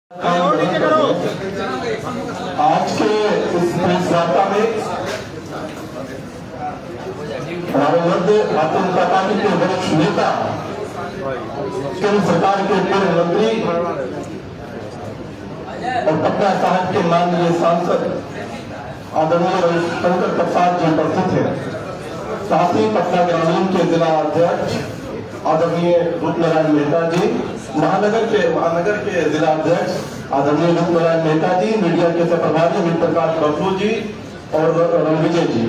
आज के इस प्रेस वार्ता में हमारे मध्य भारतीय जनता पार्टी के वरिष्ठ नेता, केंद्र सरकार के पूर्व मंत्री और पटना साहिब के माननीय सांसद आदरणीय रविशंकर प्रसाद जी उपस्थित हैं। साथ ही पटना ग्रामीण के जिला अध्यक्ष आदरणीय रूपनारायण मेहता जी, महानगर के जिला अध्यक्ष आदरणीय रूपनारायण मेहता जी, मीडिया के प्रभारी अमित प्रकाश बबलू जी और रणविजय जी।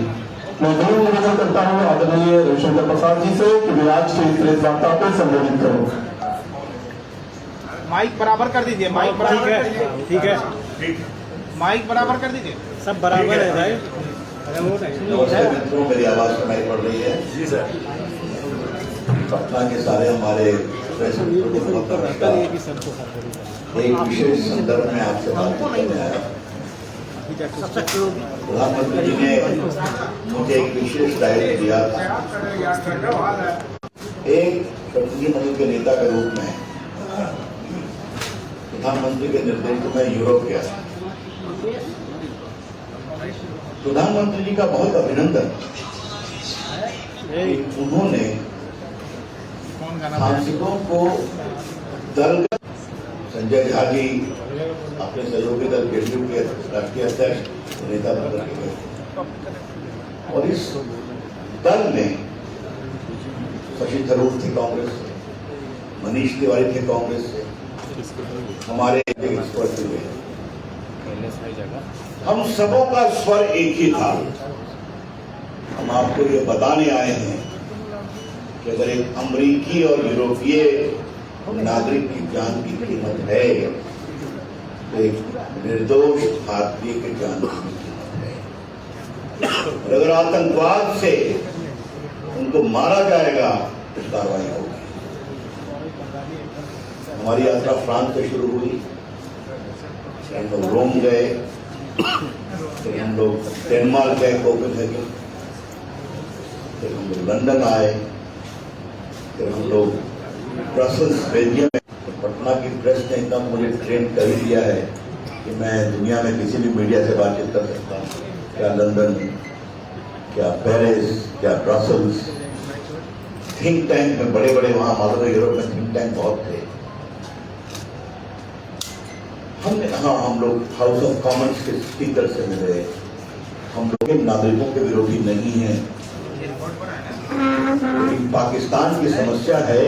मैं जरूर निवेदन करता हूँ आदरणीय रविशंकर प्रसाद जी से कि वे आज की प्रेस वार्ता को संबोधित करें। माइक बराबर कर दीजिए। माइक बराबर ठीक है। माइक बराबर कर दीजिए। सब बराबर है भाई। मेरी आवाज सुनाई पड़ रही है? जी सर। पटना के सारे हमारे एक विशेष संदर्भ में आपसे बात करने आया। प्रधानमंत्री जी ने मुझे एक विशेष दायित्व दिया था। एक प्रतिनिधिमंडल के नेता के रूप में प्रधानमंत्री के निर्देश में यूरोप गया। प्रधानमंत्री जी का बहुत अभिनंदन। उन्होंने सांसदों को दल संजय झा जी अपने सहयोगी दल जेडीयू के राष्ट्रीय अध्यक्ष नेता बनकर गए और इस दल में शशि थरूर थे कांग्रेस से, मनीष तिवारी थे कांग्रेस से, हमारे एक्सपर्ट हुए। हम सबों का स्वर एक ही था। हम आपको ये बताने आए हैं कि अगर एक अमेरिकी और यूरोपीय नागरिक की जान की कीमत है तो एक निर्दोष भारतीय की जान की कीमत है। और अगर आतंकवाद से उनको मारा जाएगा तो कार्रवाई होगी। हमारी यात्रा फ्रांस से शुरू हुई, हम लोग रोम गए, फिर हम लोग डेनमार्क गए, कोपेनहेगन, फिर हम लोग लंदन आए, फिर हम लोग ब्रसेल्स बेल्जियम में। पटना की प्रेस ने एकदम मुझे ट्रेन कर ही दिया है कि मैं दुनिया में किसी भी मीडिया से बातचीत कर सकता हूँ, क्या लंदन, क्या पेरिस, क्या ब्रसेल्स। थिंक टैंक में बड़े बड़े वहां हमारे यूरोप में थिंक टैंक बहुत थे। हम लोग हाउस ऑफ कॉमन्स के स्पीकर से मिले। हम लोग नागरिकों के विरोधी नहीं हैं, लेकिन पाकिस्तान की समस्या है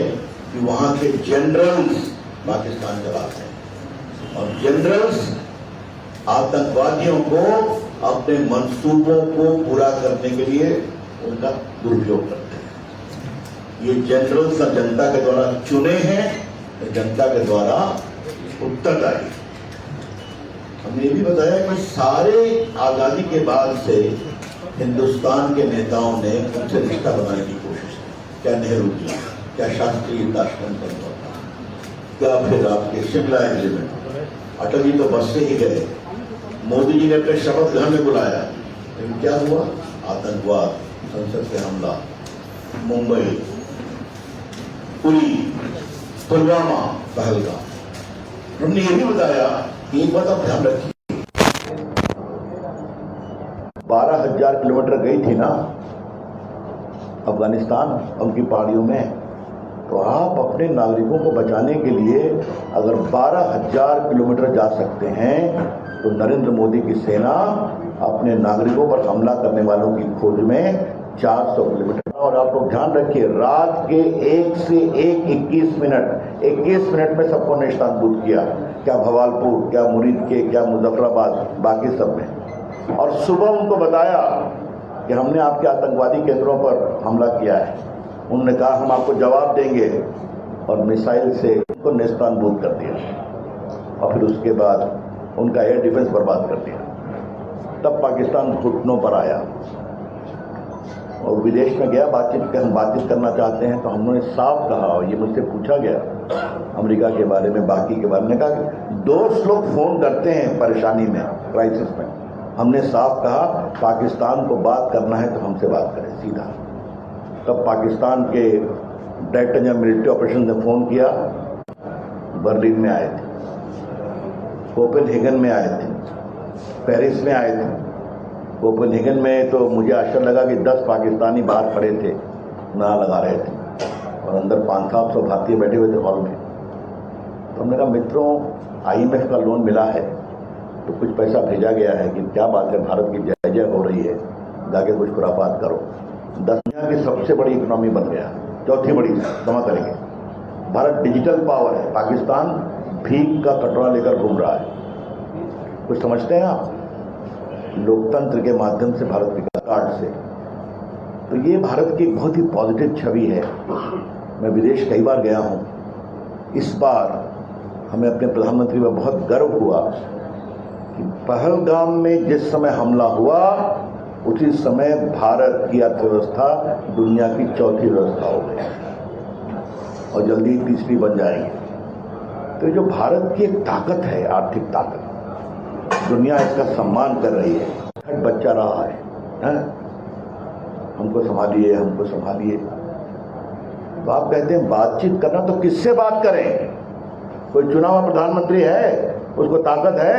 कि वहां के जनरल्स पाकिस्तान चलाते हैं और जनरल्स आतंकवादियों को अपने मंसूबों को पूरा करने के लिए उनका दुरुपयोग करते हैं। ये जनरल्स जनता के द्वारा चुने हैं, जनता के द्वारा उत्तरदायी। हमने ये भी बताया कि सारे आजादी के बाद से हिंदुस्तान के नेताओं ने उनसे रिश्ता बनाने की कोशिश की। क्या नेहरू किया, क्या शास्त्री ताशकंद पर हुआ, क्या फिर आपके शिमला एग्रीमेंट। अटल जी तो बस से ही गए, मोदी जी ने अपने शपथ ग्रहण में बुलाया, लेकिन क्या हुआ? आतंकवाद, संसद पे हमला, मुंबई, पुरी, पुलवामा, पहलगाम। हमने ये भी बताया कि एक बात आप ध्यान रखिए, 12,000 किलोमीटर गई थी ना अफगानिस्तान उनकी पहाड़ियों में, तो आप अपने नागरिकों को बचाने के लिए अगर 12,000 किलोमीटर जा सकते हैं तो नरेंद्र मोदी की सेना अपने नागरिकों पर हमला करने वालों की खोज में 400 किलोमीटर। और आप लोग ध्यान रखिए, रात के 1 से 21 मिनट में सबको नेस्तनाबूद किया। क्या भवालपुर, क्या मुरीद के, क्या मुजफ्फराबाद, बाकी सब में। और सुबह उनको बताया कि हमने आपके आतंकवादी केंद्रों पर हमला किया है। उन्होंने कहा हम आपको जवाब देंगे और मिसाइल से उनको नेस्तनाबूद कर दिया और फिर उसके बाद उनका एयर डिफेंस बर्बाद कर दिया। तब पाकिस्तान घुटनों पर आया और विदेश में गया, हम बातचीत करना चाहते हैं। तो हमने साफ कहा, और ये मुझसे पूछा गया अमेरिका के बारे में, बाकी के बारे में, कहा कि दोस्त लोग फोन करते हैं परेशानी में, क्राइसिस में। हमने साफ कहा पाकिस्तान को बात करना है तो हमसे बात करें सीधा। तब पाकिस्तान के डायरेक्टर जनरल मिलिट्री ऑपरेशन ने फोन किया, बर्लिन में आए थे। कोपेनहेगन में आए थे, पेरिस में आए थे। कोपेनहेगन में तो मुझे आश्चर्य लगा कि 10 पाकिस्तानी बाहर खड़े थे, नारा लगा रहे थे, और अंदर 500-700 भारतीय बैठे हुए थे हॉल में। तो हमने कहा मित्रों, IMF का लोन मिला है तो कुछ पैसा भेजा गया है कि क्या बात है, भारत की जय जय हो रही है, जाके कुछ खुराफात करो। 10 दुनिया की सबसे बड़ी इकोनॉमी बन गया, चौथी बड़ी जमा करेंगे। भारत डिजिटल पावर है, पाकिस्तान भीख का कटोरा लेकर घूम रहा है। कुछ समझते हैं आप? लोकतंत्र के माध्यम से भारत विकास कार्ड से, तो ये भारत की बहुत ही पॉजिटिव छवि है। मैं विदेश कई बार गया हूँ, इस बार हमें अपने प्रधानमंत्री पर बहुत गर्व हुआ कि पहलगाम में जिस समय हमला हुआ उसी समय भारत की अर्थव्यवस्था दुनिया की चौथी व्यवस्था हो गई और जल्दी तीसरी बन जाएगी। तो जो भारत की एक ताकत है, आर्थिक ताकत, दुनिया इसका सम्मान कर रही है। हर बच्चा रहा है, हमको संभालिए, हमको संभालिए। तो आप कहते हैं बातचीत करना, तो किससे बात करें? कोई चुना हुआ प्रधानमंत्री है, उसको ताकत है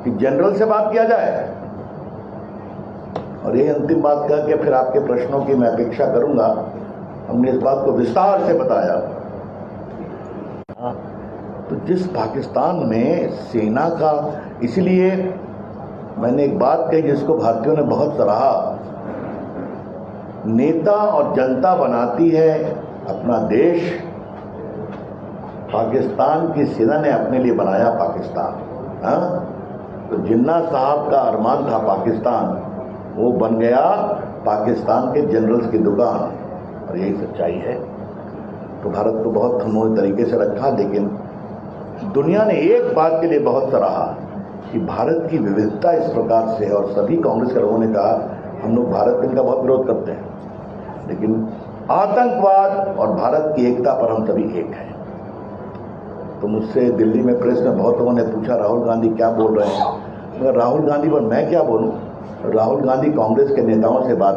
कि जनरल से बात किया जाए? और ये अंतिम बात कह के फिर आपके प्रश्नों की मैं अपेक्षा करूंगा। हमने इस बात को विस्तार से बताया। तो जिस पाकिस्तान में सेना का, इसलिए मैंने एक बात कही जिसको भारतीयों ने बहुत सराहा, नेता और जनता बनाती है अपना देश, पाकिस्तान की सेना ने अपने लिए बनाया पाकिस्तान। तो जिन्ना साहब का अरमान था पाकिस्तान, वो बन गया पाकिस्तान के जनरल्स की दुकान, और यही सच्चाई है। तो भारत को बहुत उन्होंने तरीके से रखा, लेकिन दुनिया ने एक बात के लिए बहुत सराहा कि भारत की विविधता इस प्रकार से, और सभी कांग्रेस के लोगों ने कहा हम लोग भारत का बहुत विरोध करते हैं, लेकिन आतंकवाद और भारत की एकता पर हम सभी एक हैं। तो मुझसे दिल्ली में प्रेस में बहुत लोगों ने पूछा राहुल गांधी क्या बोल रहे हैं। मगर राहुल गांधी पर मैं क्या बोलूं? राहुल गांधी कांग्रेस के नेताओं से बात